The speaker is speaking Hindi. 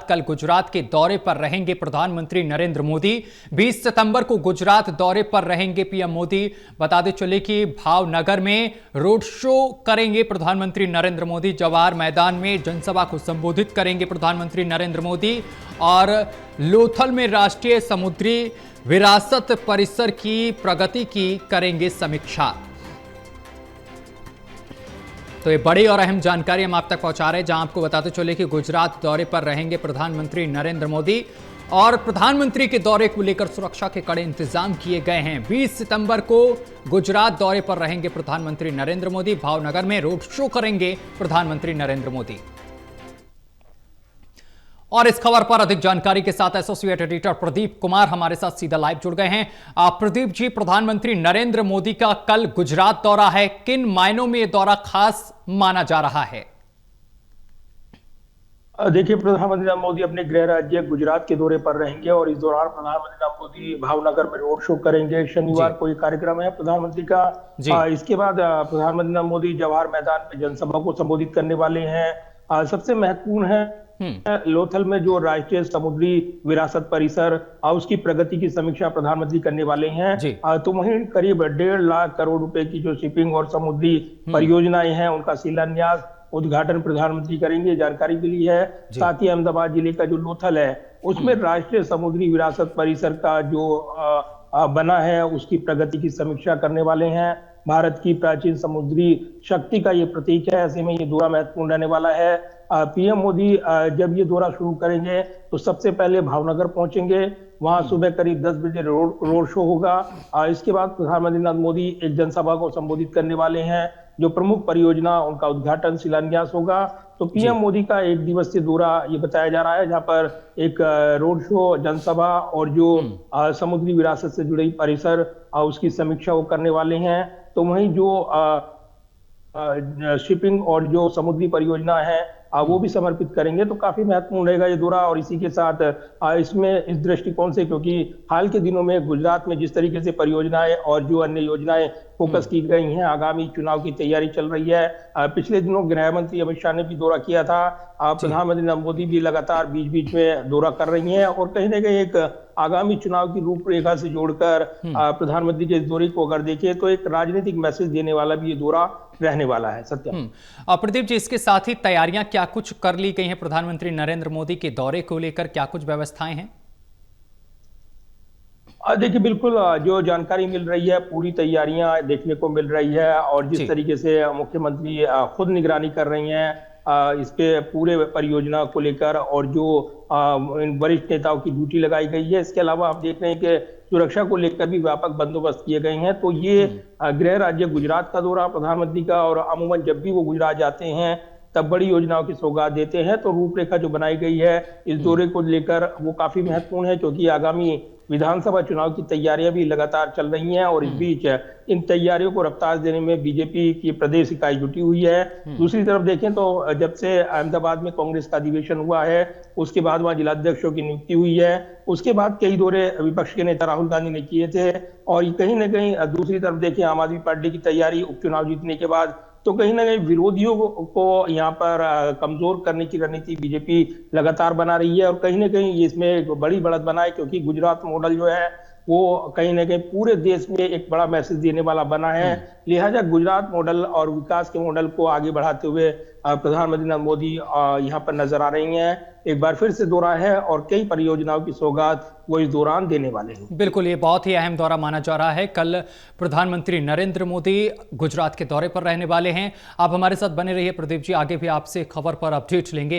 कल गुजरात के दौरे पर रहेंगे प्रधानमंत्री नरेंद्र मोदी। 20 सितंबर को गुजरात दौरे पर रहेंगे पीएम मोदी। बताते चले कि भावनगर में रोड शो करेंगे प्रधानमंत्री नरेंद्र मोदी। जवाहर मैदान में जनसभा को संबोधित करेंगे प्रधानमंत्री नरेंद्र मोदी और लोथल में राष्ट्रीय समुद्री विरासत परिसर की प्रगति की करेंगे समीक्षा। तो ये बड़ी और अहम जानकारी हम आप तक पहुंचा रहे हैं, जहां आपको बताते चले कि गुजरात दौरे पर रहेंगे प्रधानमंत्री नरेंद्र मोदी और प्रधानमंत्री के दौरे को लेकर सुरक्षा के कड़े इंतजाम किए गए हैं। 20 सितंबर को गुजरात दौरे पर रहेंगे प्रधानमंत्री नरेंद्र मोदी। भावनगर में रोड शो करेंगे प्रधानमंत्री नरेंद्र मोदी। और इस खबर पर अधिक जानकारी के साथ एसोसिएट एडिटर प्रदीप कुमार हमारे साथ सीधा लाइव जुड़ गए हैं। प्रदीप जी, प्रधानमंत्री नरेंद्र मोदी का कल गुजरात दौरा है, किन मायनों में यह दौरा खास माना जा रहा है? देखिए, प्रधानमंत्री मोदी अपने गृह राज्य गुजरात के दौरे पर रहेंगे और इस दौरान प्रधानमंत्री मोदी भावनगर में रोड शो करेंगे। शनिवार को ये कार्यक्रम है प्रधानमंत्री का। इसके बाद प्रधानमंत्री मोदी जवाहर मैदान में जनसभा को संबोधित करने वाले हैं। सबसे महत्वपूर्ण है लोथल में जो राष्ट्रीय समुद्री विरासत परिसर उसकी प्रगति की समीक्षा प्रधानमंत्री करने वाले हैं। तो वहीं करीब 1.5 लाख करोड़ रुपए की जो शिपिंग और समुद्री परियोजनाएं हैं उनका शिलान्यास उद्घाटन प्रधानमंत्री करेंगे, जानकारी मिली है। साथ ही अहमदाबाद जिले का जो लोथल है उसमें राष्ट्रीय समुद्री विरासत परिसर का जो बना है उसकी प्रगति की समीक्षा करने वाले हैं। भारत की प्राचीन समुद्री शक्ति का ये प्रतीक है, ऐसे में ये दौरा महत्वपूर्ण रहने वाला है। पीएम मोदी जब ये दौरा शुरू करेंगे तो सबसे पहले भावनगर पहुंचेंगे। वहां सुबह करीब 10 बजे रोड शो होगा। इसके बाद प्रधानमंत्री नरेंद्र मोदी एक जनसभा को संबोधित करने वाले हैं। जो प्रमुख परियोजना उनका उद्घाटन शिलान्यास होगा। तो पीएम मोदी का 1 दिवसीय दौरा ये बताया जा रहा है, जहां पर एक रोड शो, जनसभा और जो समुद्री विरासत से जुड़ी परिसर उसकी समीक्षा वो करने वाले हैं। तो वहीं जो शिपिंग और जो समुद्री परियोजना है वो भी समर्पित करेंगे। तो काफी महत्वपूर्ण रहेगा ये दौरा। और इसी के साथ इसमें इस दृष्टिकोण से, क्योंकि हाल के दिनों में गुजरात में जिस तरीके से परियोजनाएं और जो अन्य योजनाएं फोकस की गई हैं, आगामी चुनाव की तैयारी चल रही है। पिछले दिनों गृह मंत्री अमित शाह ने भी दौरा किया था। प्रधानमंत्री नरेंद्र मोदी भी लगातार बीच बीच में दौरा कर रही हैं और कहीं ना कहीं एक आगामी चुनाव की रूपरेखा से जोड़कर प्रधानमंत्री के इस दौरे को अगर देखें तो एक राजनीतिक मैसेज देने वाला भी ये दौरा रहने वाला है। सत्यम। प्रदीप जी, इसके साथ ही तैयारियां क्या कुछ कर ली गई हैं प्रधानमंत्री नरेंद्र मोदी के दौरे को लेकर, क्या कुछ व्यवस्थाएं हैं? देखिए, बिल्कुल जो जानकारी मिल रही है पूरी तैयारियां देखने को मिल रही है और जिस तरीके से मुख्यमंत्री खुद निगरानी कर रही हैं इसके पूरे परियोजना को लेकर और जो वरिष्ठ नेताओं की ड्यूटी लगाई गई है। इसके अलावा आप देख रहे हैं कि सुरक्षा को लेकर भी व्यापक बंदोबस्त किए गए हैं। तो ये गृह राज्य गुजरात का दौरा प्रधानमंत्री का, और अमूमन जब भी वो गुजरात जाते हैं तब बड़ी योजनाओं की सौगात देते हैं। तो रूपरेखा जो बनाई गई है इस दौरे को लेकर वो काफी महत्वपूर्ण है, क्योंकि आगामी विधानसभा चुनाव की तैयारियां भी लगातार चल रही हैं और इस बीच इन तैयारियों को रफ्तार देने में बीजेपी की प्रदेश इकाई जुटी हुई है। दूसरी तरफ देखें तो जब से अहमदाबाद में कांग्रेस का अधिवेशन हुआ है उसके बाद वहां जिलाध्यक्षों की नियुक्ति हुई है। उसके बाद कई दौरे विपक्ष के नेता राहुल गांधी ने किए थे। और कहीं ना कहीं दूसरी तरफ देखें आम आदमी पार्टी की तैयारी उपचुनाव जीतने के बाद, तो कहीं ना कहीं विरोधियों को यहाँ पर कमजोर करने की रणनीति बीजेपी लगातार बना रही है। और कहीं ना कहीं इसमें एक बड़ी बढ़त बना है, क्योंकि गुजरात मॉडल जो है वो कहीं ना कहीं पूरे देश में एक बड़ा मैसेज देने वाला बना है। लिहाजा गुजरात मॉडल और विकास के मॉडल को आगे बढ़ाते हुए प्रधानमंत्री नरेंद्र मोदी यहाँ पर नजर आ रही हैं। एक बार फिर से दौरा है और कई परियोजनाओं की सौगात वो इस दौरान देने वाले हैं। बिल्कुल, ये बहुत ही अहम दौरा माना जा रहा है। कल प्रधानमंत्री नरेंद्र मोदी गुजरात के दौरे पर रहने वाले हैं। आप हमारे साथ बने रहिए प्रदीप जी, आगे भी आपसे खबर पर अपडेट लेंगे।